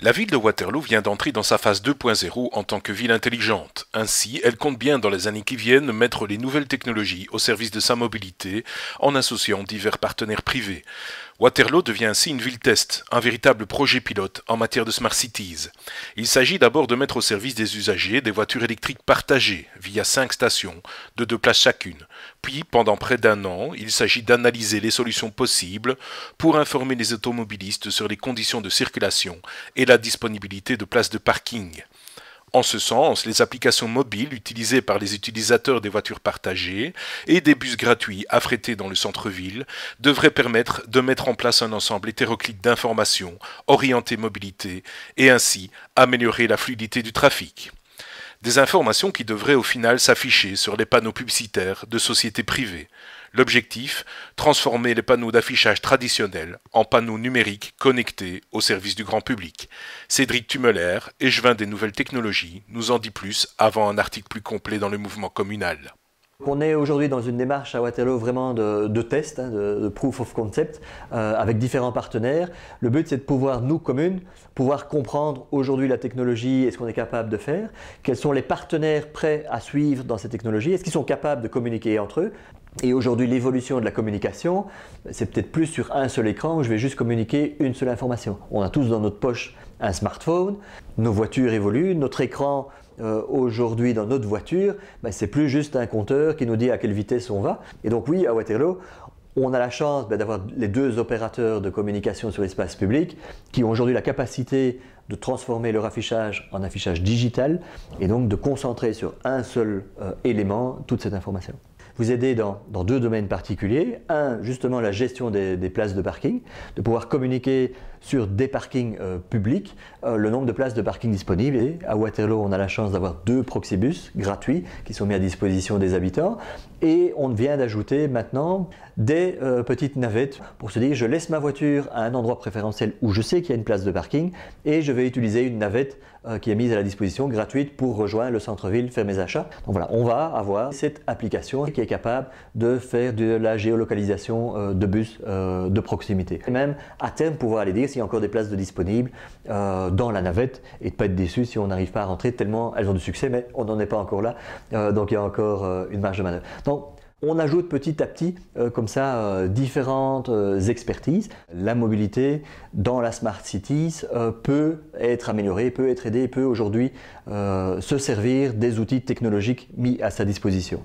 La ville de Waterloo vient d'entrer dans sa phase 2.0 en tant que ville intelligente. Ainsi, elle compte bien dans les années qui viennent mettre les nouvelles technologies au service de sa mobilité en associant divers partenaires privés. Waterloo devient ainsi une ville test, un véritable projet pilote en matière de Smart Cities. Il s'agit d'abord de mettre au service des usagers des voitures électriques partagées via 5 stations de 2 places chacune. Puis, pendant près d'1 an, il s'agit d'analyser les solutions possibles pour informer les automobilistes sur les conditions de circulation et la disponibilité de places de parking. En ce sens, les applications mobiles utilisées par les utilisateurs des voitures partagées et des bus gratuits affrétés dans le centre-ville devraient permettre de mettre en place un ensemble hétéroclite d'informations orientées mobilité et ainsi améliorer la fluidité du trafic. Des informations qui devraient au final s'afficher sur les panneaux publicitaires de sociétés privées. L'objectif, transformer les panneaux d'affichage traditionnels en panneaux numériques connectés au service du grand public. Cédric Tumeler, échevin des nouvelles technologies, nous en dit plus avant un article plus complet dans le mouvement communal. On est aujourd'hui dans une démarche à Waterloo vraiment de test, de proof of concept, avec différents partenaires. Le but, c'est de pouvoir, nous, communes, pouvoir comprendre aujourd'hui la technologie et ce qu'on est capable de faire, quels sont les partenaires prêts à suivre dans ces technologies, est-ce qu'ils sont capables de communiquer entre eux. Et aujourd'hui, l'évolution de la communication, c'est peut-être plus sur un seul écran où je vais juste communiquer une seule information. On a tous dans notre poche un smartphone, nos voitures évoluent, notre écran aujourd'hui dans notre voiture, c'est plus juste un compteur qui nous dit à quelle vitesse on va. Et donc oui, à Waterloo, on a la chance d'avoir les 2 opérateurs de communication sur l'espace public qui ont aujourd'hui la capacité de transformer leur affichage en affichage digital et donc de concentrer sur un seul élément toute cette information. Vous aidez dans 2 domaines particuliers. Un, justement la gestion des places de parking, de pouvoir communiquer sur des parkings publics, le nombre de places de parking disponibles. Et à Waterloo, on a la chance d'avoir 2 Proxibus gratuits qui sont mis à disposition des habitants. Et on vient d'ajouter maintenant des petites navettes pour se dire je laisse ma voiture à un endroit préférentiel où je sais qu'il y a une place de parking et je vais utiliser une navette qui est mise à la disposition gratuite pour rejoindre le centre-ville, faire mes achats. Donc voilà, on va avoir cette application qui est capable de faire de la géolocalisation de bus de proximité. Et même à terme pouvoir aller dire s'il y a encore des places de disponibles dans la navette et de ne pas être déçu si on n'arrive pas à rentrer tellement elles ont du succès, mais on n'en est pas encore là, donc il y a encore une marge de manœuvre. Donc, on ajoute petit à petit comme ça différentes expertises. La mobilité dans la Smart Cities peut être améliorée, peut être aidée, peut aujourd'hui se servir des outils technologiques mis à sa disposition.